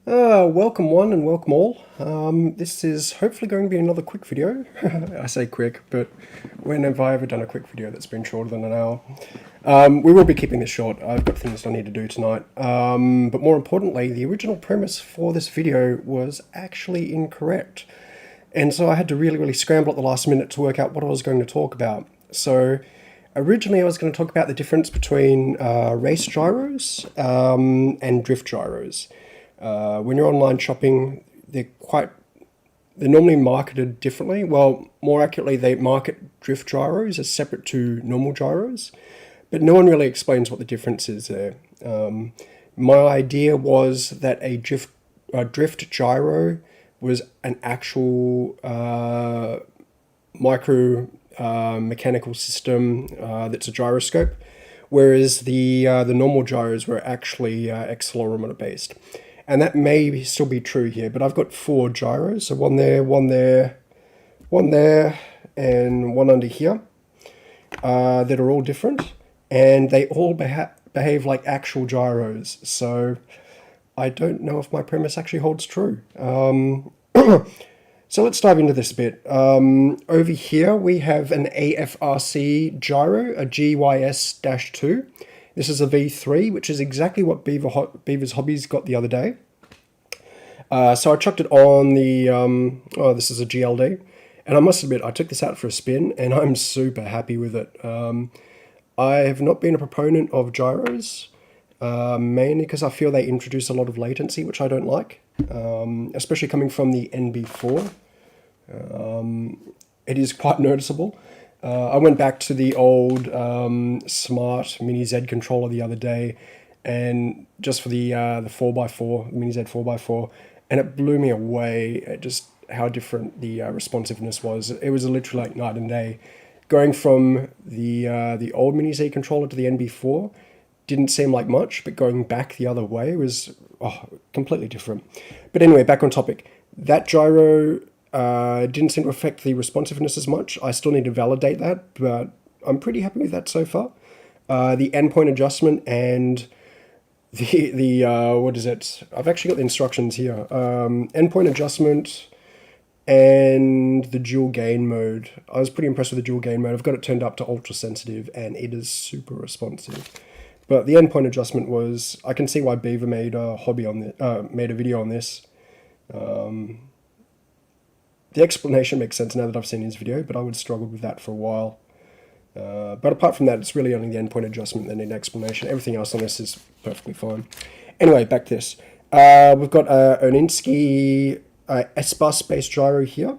Welcome one and welcome all. This is hopefully going to be another quick video. I say quick, but when have I ever done a quick video that's been shorter than an hour? We will be keeping this short. I've got things I need to do tonight. But more importantly, the original premise for this video was actually incorrect. And so I had to really scramble at the last minute to work out what I was going to talk about. So originally I was going to talk about the difference between race gyros and drift gyros. When you're online shopping, they're normally marketed differently. Well, more accurately, they market drift gyros as separate to normal gyros, but no one really explains what the difference is there. My idea was that a drift gyro was an actual micro mechanical system that's a gyroscope, whereas the normal gyros were actually accelerometer based. And that may still be true here, but I've got 4 gyros, so one there, one there, one there, and one under here, that are all different, and they all behave like actual gyros, so I don't know if my premise actually holds true. So let's dive into this a bit. Over here we have an AFRC Gyro, a GYS-2. This is a V3, which is exactly what Beaver's Hobbies got the other day. So I chucked it on the, this is a GLD. And I must admit, I took this out for a spin, and I'm super happy with it. I have not been a proponent of gyros, mainly because I feel they introduce a lot of latency, which I don't like, especially coming from the NB4. It is quite noticeable. I went back to the old Smart Mini Z controller the other day, and just for the 4x4, Mini Z 4x4, and it blew me away at just how different the responsiveness was. It was literally like night and day. Going from the old Mini Z controller to the NB4 didn't seem like much, but going back the other way was completely different. But anyway, back on topic. That gyro didn't seem to affect the responsiveness as much. I still need to validate that, but I'm pretty happy with that so far. The endpoint adjustment and the what is it? I've actually got the instructions here. Endpoint adjustment and the dual gain mode. I was pretty impressed with the dual gain mode. I've got it turned up to ultra sensitive, and it is super responsive. But the endpoint adjustment was, I can see why Beaver made a made a video on this. The explanation makes sense now that I've seen his video, but I would have struggled with that for a while. But apart from that, it's really only the endpoint adjustment that need explanation. Everything else on this is perfectly fine. Anyway, back to this. We've got an Oninsky S-bus based gyro here.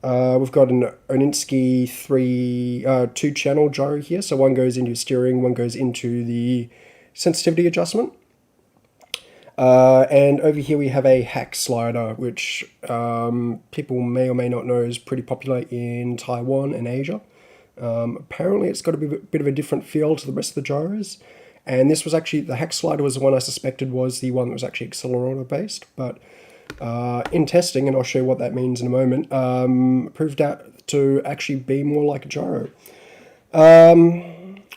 We've got an Oninsky 2-channel gyro here. So one goes into steering, one goes into the sensitivity adjustment. And over here we have a hack slider, which people may or may not know is pretty popular in Taiwan and Asia. Apparently it's got a bit of a different feel to the rest of the gyros. And this was actually, the hack slider was the one I suspected was the one that was actually accelerometer based. But in testing, and I'll show you what that means in a moment, proved out to actually be more like a gyro.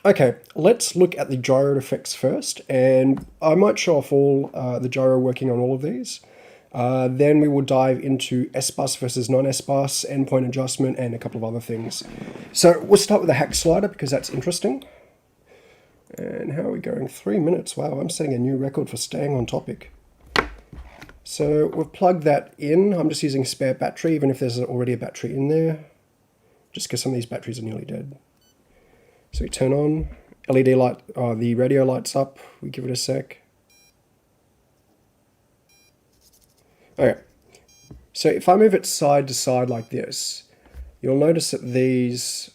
Okay, let's look at the gyro effects first, and I might show off all the gyro working on all of these. Then we will dive into S-bus versus non-S-bus, endpoint adjustment, and a couple of other things. So we'll start with the hack slider because that's interesting. And how are we going? 3 minutes. Wow, I'm setting a new record for staying on topic. So we've plugged that in. I'm just using spare battery, even if there's already a battery in there, just because some of these batteries are nearly dead. So we turn on, LED light, the radio lights up, we give it a sec. Okay, so if I move it side to side like this, you'll notice that the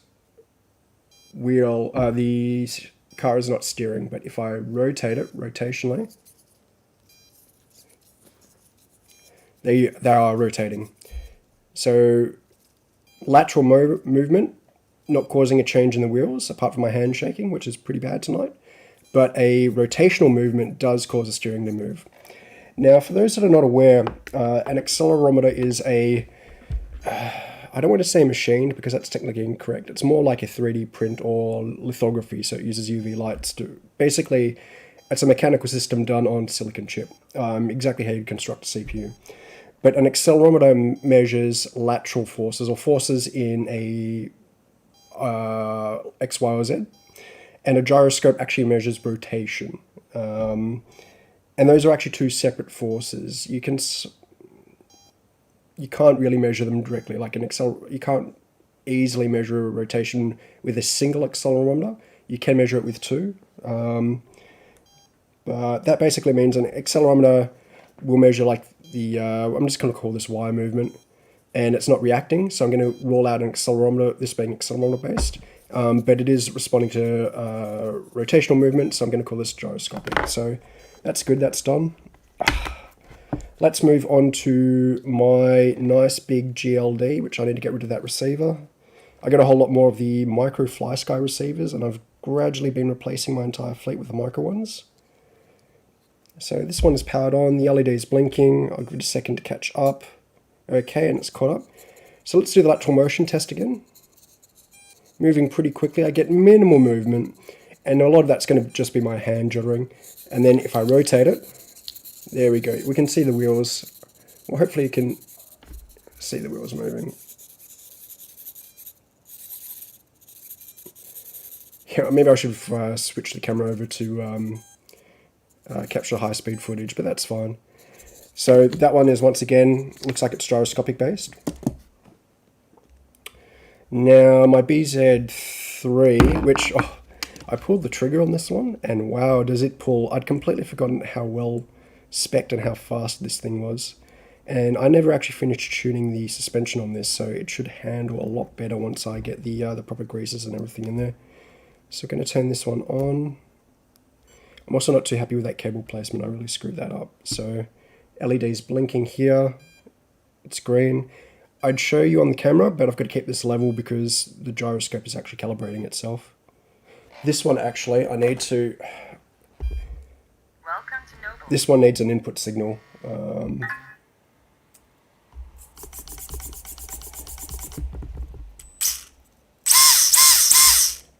car is not steering, but if I rotate it rotationally, they are rotating. So lateral movement, not causing a change in the wheels, apart from my hand shaking, which is pretty bad tonight. But a rotational movement does cause the steering to move. Now, for those that are not aware, an accelerometer is I don't want to say machined because that's technically incorrect. It's more like a 3D print or lithography, so it uses UV lights to basically it's a mechanical system done on silicon chip, exactly how you construct a CPU. But an accelerometer measures lateral forces, or forces in a X, Y, or Z, and a gyroscope actually measures rotation. And those are actually two separate forces. You can't really measure them directly. Like you can't easily measure a rotation with a single accelerometer. You can measure it with two. But that basically means an accelerometer will measure like I'm just going to call this Y movement, and it's not reacting, so I'm going to rule out an accelerometer, this being accelerometer based, but it is responding to rotational movement, so I'm going to call this gyroscopic. So that's good, that's done. Let's move on to my nice big GLD, which I need to get rid of that receiver. I got a whole lot more of the micro fly sky receivers, and I've gradually been replacing my entire fleet with the micro ones. So this one is powered on, the LED is blinking, I'll give it a second to catch up. Okay, and it's caught up. So let's do the lateral motion test again. Moving pretty quickly, I get minimal movement, and a lot of that's going to just be my hand jittering. And then if I rotate it, there we go, we can see the wheels. Well, hopefully you can see the wheels moving. Yeah, maybe I should switch the camera over to capture high-speed footage, but that's fine. So that one is, once again, looks like it's gyroscopic based. Now my BZ3, which I pulled the trigger on this one, and wow, does it pull. I'd completely forgotten how well spec'd and how fast this thing was. And I never actually finished tuning the suspension on this, so it should handle a lot better once I get the proper greases and everything in there. So I'm going to turn this one on. I'm also not too happy with that cable placement, I really screwed that up. So LED's blinking here, it's green. I'd show you on the camera, but I've got to keep this level because the gyroscope is actually calibrating itself. This one actually, this one needs an input signal.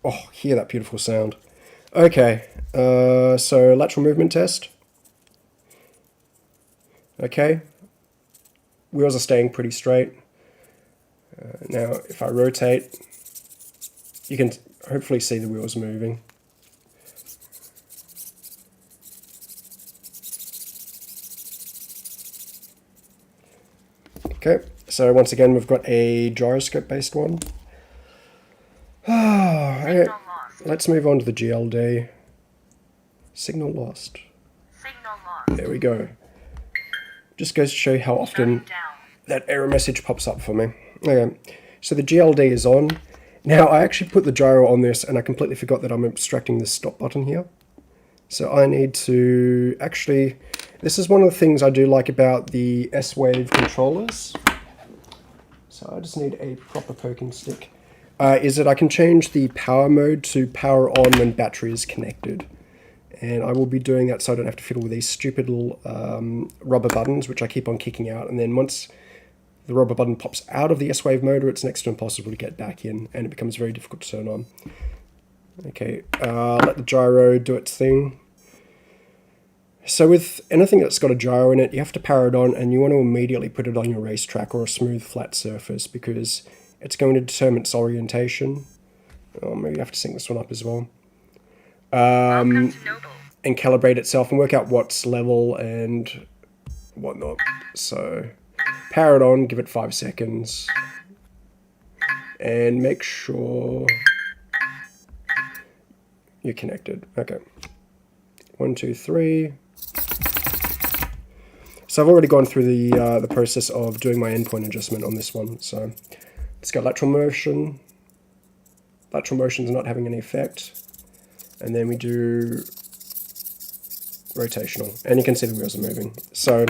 Oh, hear that beautiful sound. Okay, so lateral movement test. Okay, wheels are staying pretty straight. Now, if I rotate, you can hopefully see the wheels moving. Okay, so once again, we've got a gyroscope-based one. Okay, let's move on to the GLD. Signal lost. There we go. Just goes to show you how often that error message pops up for me. Okay, so the GLD is on. Now, I actually put the gyro on this, and I completely forgot that I'm abstracting the stop button here. So I need to actually... This is one of the things I do like about the S-Wave controllers. So I just need a proper poking stick. Is that I can change the power mode to power on when battery is connected. And I will be doing that so I don't have to fiddle with these stupid little rubber buttons, which I keep on kicking out. And then once the rubber button pops out of the S-Wave motor, it's next to impossible to get back in, and it becomes very difficult to turn on. Okay, let the gyro do its thing. So with anything that's got a gyro in it, you have to power it on, and you want to immediately put it on your racetrack or a smooth, flat surface, because it's going to determine its orientation. Oh, maybe I have to sync this one up as well. And calibrate itself and work out what's level and whatnot. So power it on, give it 5 seconds, and make sure you're connected. Okay, 1, 2, 3. So I've already gone through the process of doing my endpoint adjustment on this one. So let's go lateral motion. Lateral motion is not having any effect. And then we do rotational, and you can see the wheels are moving. So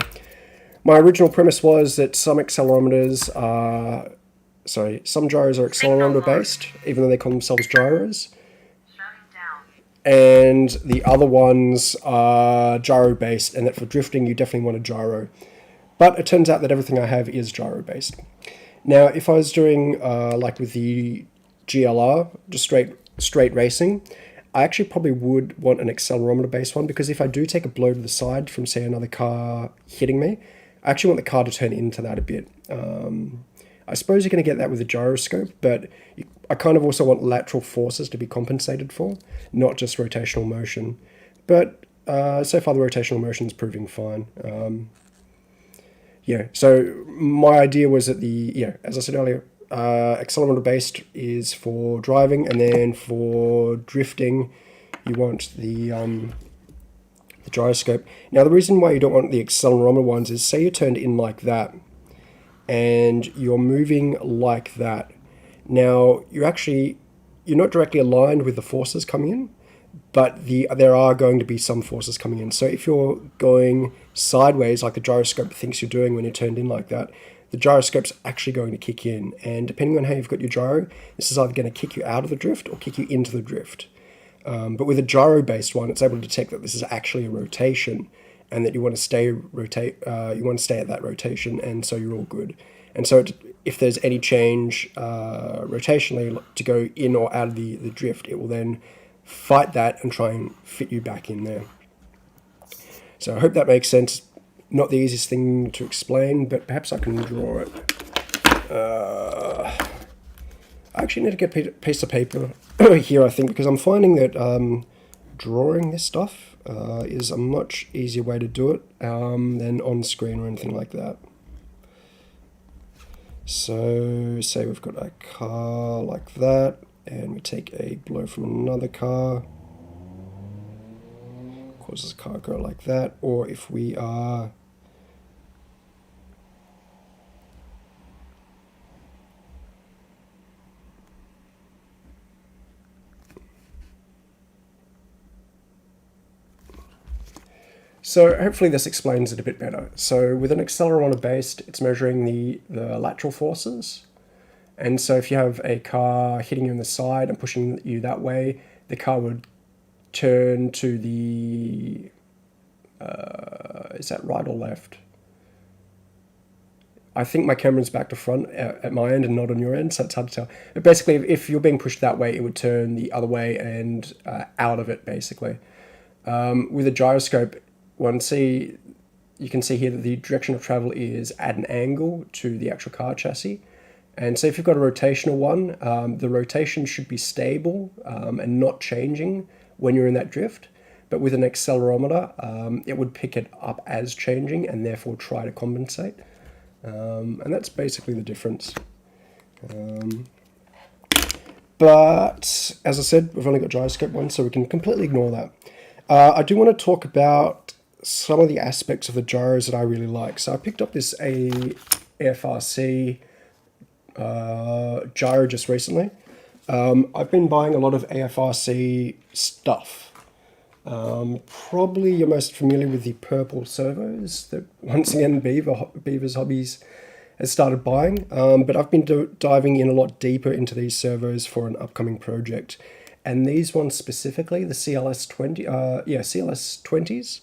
my original premise was that some accelerometers are, some gyros are accelerometer based, even though they call themselves gyros. And the other ones are gyro based, and that for drifting you definitely want a gyro. But it turns out that everything I have is gyro based. Now, if I was doing like with the GLR, just straight racing, I actually probably would want an accelerometer based one, because if I do take a blow to the side from, say, another car hitting me, I actually want the car to turn into that a bit. I suppose you're going to get that with a gyroscope, but I kind of also want lateral forces to be compensated for, not just rotational motion. But so far the rotational motion is proving fine. Yeah, so my idea was that as I said earlier, accelerometer based is for driving, and then for drifting, you want the gyroscope. Now, the reason why you don't want the accelerometer ones is, say you're turned in like that, and you're moving like that. Now, you're not directly aligned with the forces coming in, but there are going to be some forces coming in. So if you're going sideways, like the gyroscope thinks you're doing when you're turned in like that, the gyroscope's actually going to kick in. And depending on how you've got your gyro, this is either going to kick you out of the drift or kick you into the drift. But with a gyro-based one, it's able to detect that this is actually a rotation, and that you want to stay at that rotation, and so you're all good. And so if there's any change rotationally to go in or out of the drift, it will then fight that and try and fit you back in there. So I hope that makes sense. Not the easiest thing to explain, but perhaps I can draw it. I actually need to get a piece of paper here, I think, because I'm finding that drawing this stuff is a much easier way to do it than on screen or anything like that. So say we've got a car like that, and we take a blow from another car, causes a car to go like that. Or if we are so hopefully this explains it a bit better. So with an accelerometer based, it's measuring the lateral forces. And so if you have a car hitting you on the side and pushing you that way, the car would turn to the, is that right or left? I think my camera's back to front at my end and not on your end, so it's hard to tell. But basically, if you're being pushed that way, it would turn the other way and out of it, basically. With a gyroscope, you can see here that the direction of travel is at an angle to the actual car chassis. And so if you've got a rotational one, the rotation should be stable and not changing when you're in that drift. But with an accelerometer, it would pick it up as changing and therefore try to compensate. And that's basically the difference. But as I said, we've only got gyroscope one, so we can completely ignore that. I do want to talk about some of the aspects of the gyros that I really like. So I picked up this AFRC gyro just recently. I've been buying a lot of AFRC stuff. Probably you're most familiar with the purple servos that, once again, Beaver's Hobbies has started buying. But I've been diving in a lot deeper into these servos for an upcoming project. And these ones specifically, the CLS20s,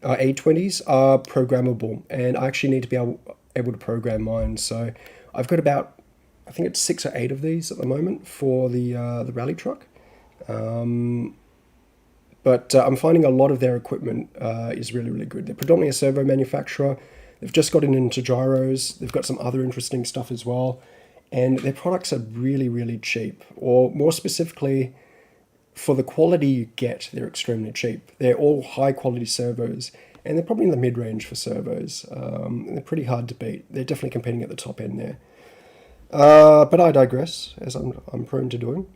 A20s, are programmable. And I actually need to be able to program mine. So I've got about, I think it's 6 or 8 of these at the moment for the rally truck. But I'm finding a lot of their equipment is really, really good. They're predominantly a servo manufacturer. They've just gotten into gyros. They've got some other interesting stuff as well. And their products are really, really cheap. Or more specifically, for the quality you get, they're extremely cheap. They're all high-quality servos. And they're probably in the mid-range for servos. And they're pretty hard to beat. They're definitely competing at the top end there. But I digress, as I'm prone to doing.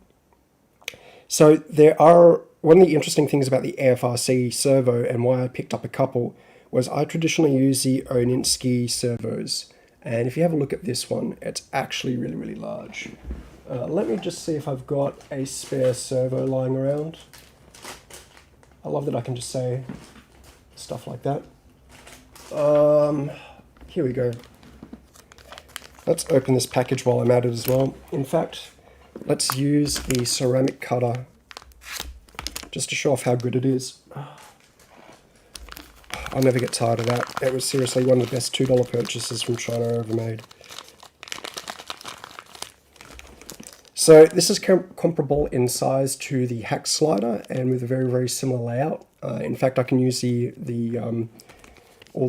So one of the interesting things about the AFRC servo and why I picked up a couple was I traditionally use the Oninsky servos. And if you have a look at this one, it's actually really, really large. Let me just see if I've got a spare servo lying around. I love that I can just say stuff like that. Here we go. Let's open this package while I'm at it as well. In fact, let's use the ceramic cutter just to show off how good it is. I'll never get tired of that. It was seriously one of the best $2 purchases from China I ever made. So this is comparable in size to the hack slider and with a very, very similar layout. In fact, I can use all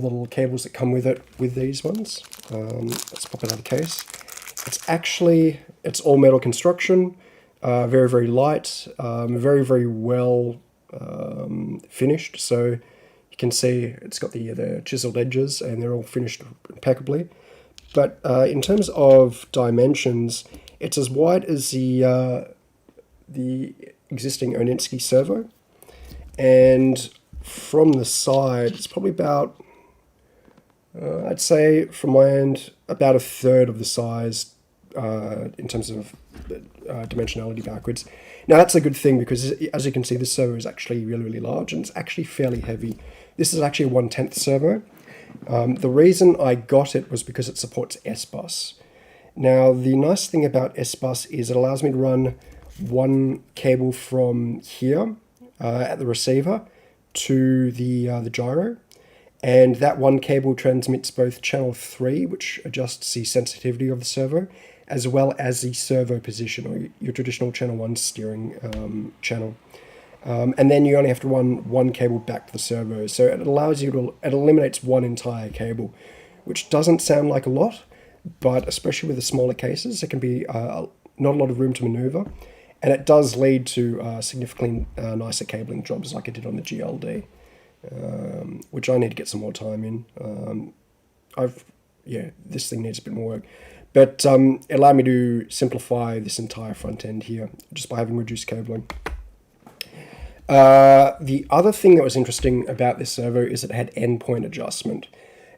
the little cables that come with it with these ones. Let's pop it out of the case. It's all metal construction, very, very light, very, very well finished. So you can see it's got the chiseled edges and they're all finished impeccably. But in terms of dimensions, it's as wide as the existing Oninsky servo, and from the side, it's probably about, I'd say from my end, about a third of the size in terms of dimensionality backwards. Now that's a good thing because, as you can see, this servo is actually really, really large and it's actually fairly heavy. This is actually a 1/10 servo. The reason I got it was because it supports S-Bus. Now, the nice thing about S-Bus is it allows me to run one cable from here at the receiver to the gyro, and that one cable transmits both channel 3, which adjusts the sensitivity of the servo, as well as the servo position, or your traditional channel 1 steering channel. And then you only have to run one cable back to the servo, so it allows you to, it eliminates one entire cable, which doesn't sound like a lot, but especially with the smaller cases, it can be not a lot of room to maneuver, and it does lead to significantly nicer cabling jobs like I did on the GLD, which I need to get some more time in. This thing needs a bit more work, but it allowed me to simplify this entire front end here just by having reduced cabling. The other thing that was interesting about this servo is it had endpoint adjustment.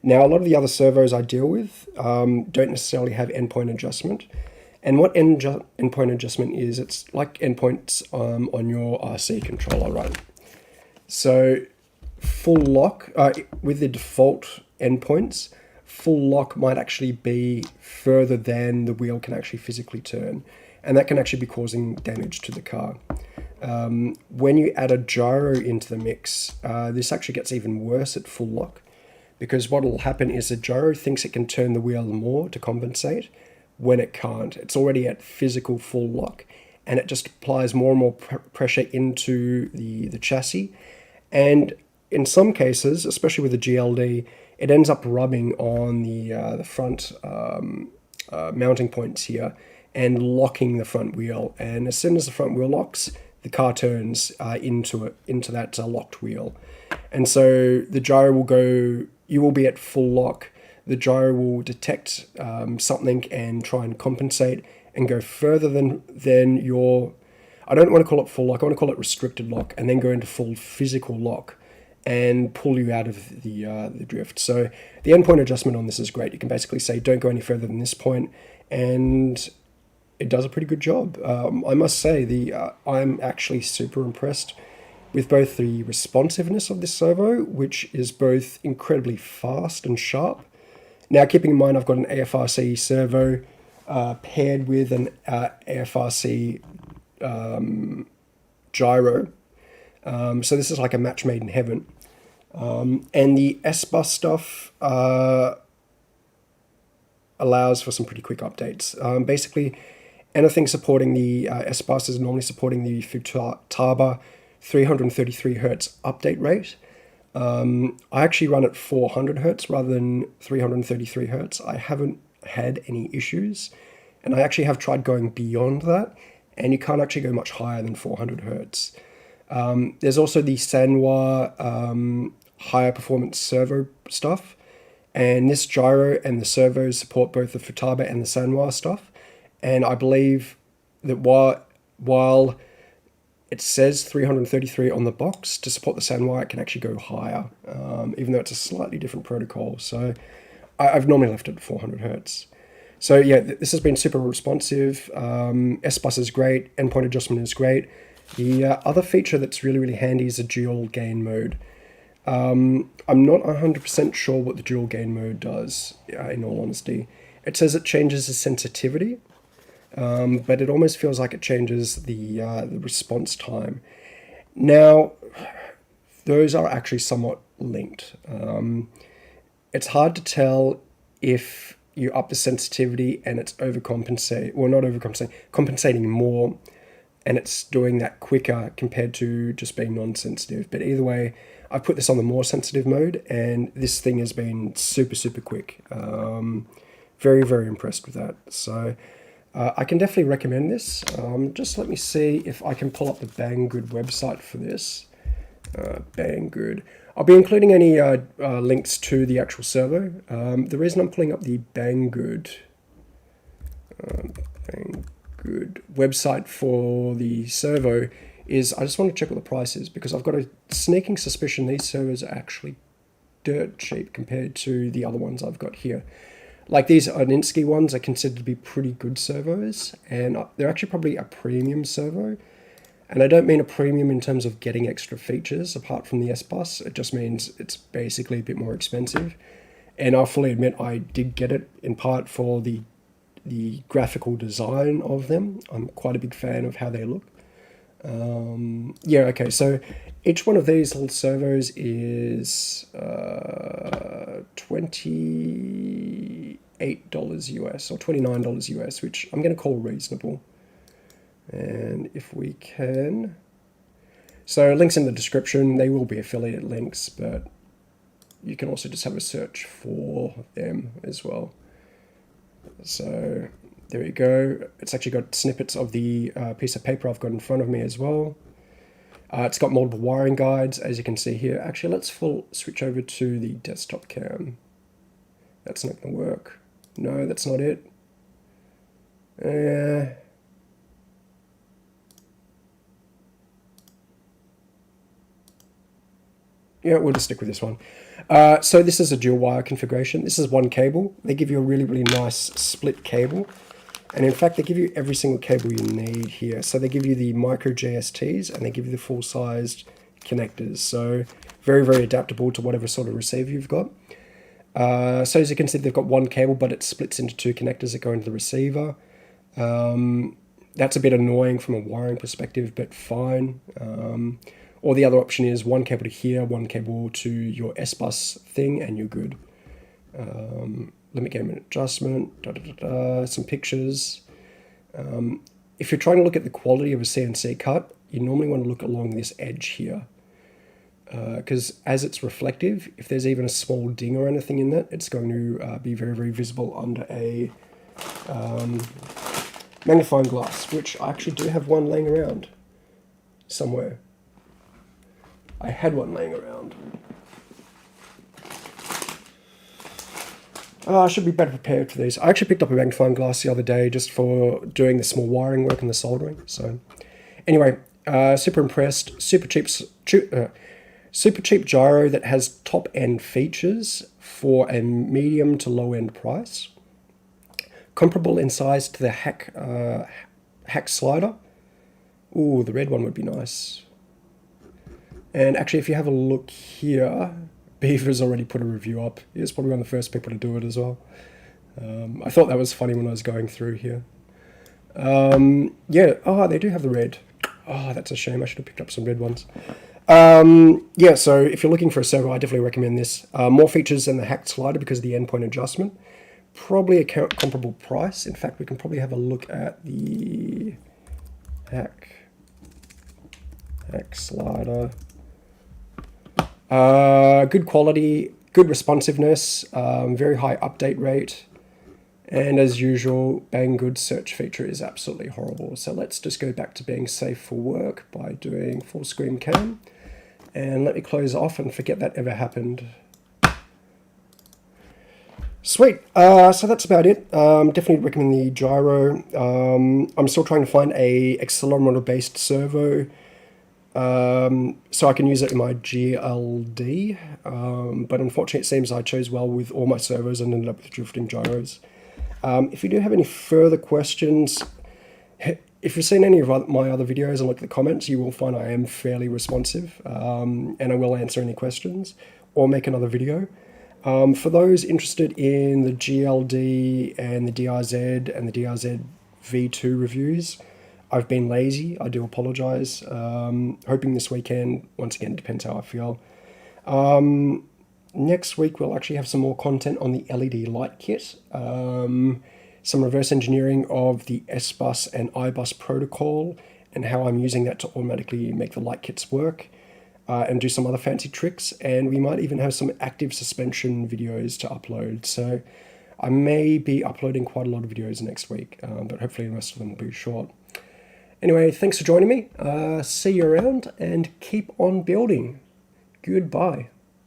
Now, a lot of the other servos I deal with don't necessarily have endpoint adjustment. And what endpoint adjustment is, it's like endpoints on your RC controller, right? So full lock, with the default endpoints, full lock might actually be further than the wheel can actually physically turn. And that can actually be causing damage to the car. When you add a gyro into the mix, this actually gets even worse at full lock, because what will happen is the gyro thinks it can turn the wheel more to compensate when it can't. It's already at physical full lock, and it just applies more and more pressure into the chassis. And in some cases, especially with the GLD, it ends up rubbing on the front mounting points here and locking the front wheel. And as soon as the front wheel locks, the car turns into that locked wheel. And so the gyro will go, you will be at full lock, the gyro will detect something and try and compensate and go further than your, I don't want to call it full lock, I want to call it restricted lock, and then go into full physical lock and pull you out of the drift. So the endpoint adjustment on this is great. You can basically say, don't go any further than this point, and it does a pretty good job. I must say, I'm actually super impressed with both the responsiveness of this servo, which is both incredibly fast and sharp. Now, keeping in mind I've got an AFRC servo paired with an AFRC gyro, so this is like a match made in heaven. And the S-Bus stuff allows for some pretty quick updates. Basically, anything supporting the S-Bus is normally supporting the Futaba 333 Hertz update rate. I actually run at 400 Hertz rather than 333 Hertz. I haven't had any issues, and I actually have tried going beyond that, and you can't actually go much higher than 400 Hertz. There's also the Sanwa higher performance servo stuff, and this gyro and the servos support both the Futaba and the Sanwa stuff. And I believe that while it says 333 on the box, to support the Sanwa, it can actually go higher, even though it's a slightly different protocol. So I've normally left it at 400 Hertz. So yeah, this has been super responsive. S-Bus is great. Endpoint adjustment is great. The other feature that's really, really handy is a dual gain mode. I'm not 100% sure what the dual gain mode does, in all honesty. It says it changes the sensitivity, but it almost feels like it changes the response time. Now, those are actually somewhat linked. It's hard to tell if you up the sensitivity and it's overcompensate, or not overcompensating, compensating more, and it's doing that quicker compared to just being non-sensitive. But either way, I put this on the more sensitive mode, and this thing has been super, super quick. Very, very impressed with that. So I can definitely recommend this. Just let me see if I can pull up the Banggood website for this. Banggood. I'll be including any links to the actual servo. The reason I'm pulling up the Banggood website for the servo is I just want to check what the price is, because I've got a sneaking suspicion these servos are actually dirt cheap compared to the other ones I've got here. Like these Oninsky ones are considered to be pretty good servos, and they're actually probably a premium servo. And I don't mean a premium in terms of getting extra features apart from the S-Bus. It just means it's basically a bit more expensive. And I'll fully admit I did get it in part for the graphical design of them. I'm quite a big fan of how they look. Yeah, okay, so each one of these little servos is $28 US or $29 US, which I'm going to call reasonable. And if we can, so links in the description, they will be affiliate links, but you can also just have a search for them as well. So there you go. It's actually got snippets of the piece of paper I've got in front of me as well. It's got multiple wiring guides, as you can see here. Actually, let's switch over to the desktop cam. That's not going to work. No, that's not it. Yeah, we'll just stick with this one. So this is a dual wire configuration. This is one cable. They give you a really, really nice split cable. And in fact, they give you every single cable you need here. So they give you the micro JSTs and they give you the full-sized connectors. So very, very adaptable to whatever sort of receiver you've got. So as you can see, they've got one cable, but it splits into two connectors that go into the receiver. That's a bit annoying from a wiring perspective, but fine. Or the other option is one cable to here, one cable to your S-Bus thing, and you're good. Let me get an adjustment, some pictures. If you're trying to look at the quality of a CNC cut, you normally want to look along this edge here. Because as it's reflective, if there's even a small ding or anything in that, it's going to be very, very visible under a magnifying glass, which I actually do have one laying around somewhere. I had one laying around. I should be better prepared for these. I actually picked up a magnifying glass the other day just for doing the small wiring work and the soldering. So anyway, super impressed. Super cheap gyro that has top end features for a medium to low end price. Comparable in size to the hack slider. Ooh, the red one would be nice. And actually, if you have a look here, Beaver's already put a review up. He was probably one of the first people to do it as well. I thought that was funny when I was going through here. Yeah, they do have the red. Oh, that's a shame. I should have picked up some red ones. Yeah, so if you're looking for a servo, I definitely recommend this. More features than the hacked slider because of the endpoint adjustment. Probably a comparable price. In fact, we can probably have a look at the hack slider. Good quality, good responsiveness, very high update rate, and as usual, Banggood's search feature is absolutely horrible. So let's just go back to being safe for work by doing full screen cam, and let me close off and forget that ever happened. Sweet, so that's about it. Definitely recommend the gyro. I'm still trying to find a accelerometer based servo. So I can use it in my GLD, but unfortunately it seems I chose well with all my servos and ended up with drifting gyros. If you do have any further questions, if you've seen any of my other videos and look at the comments, you will find I am fairly responsive, and I will answer any questions or make another video. For those interested in the GLD and the DRZ and the DRZ V2 reviews, I've been lazy, I do apologise. Hoping this weekend, once again, depends how I feel. Next week we'll actually have some more content on the LED light kit, some reverse engineering of the S-Bus and I-Bus protocol, and how I'm using that to automatically make the light kits work, and do some other fancy tricks. And we might even have some active suspension videos to upload. So I may be uploading quite a lot of videos next week, but hopefully the rest of them will be short. Anyway, thanks for joining me. See you around and keep on building. Goodbye.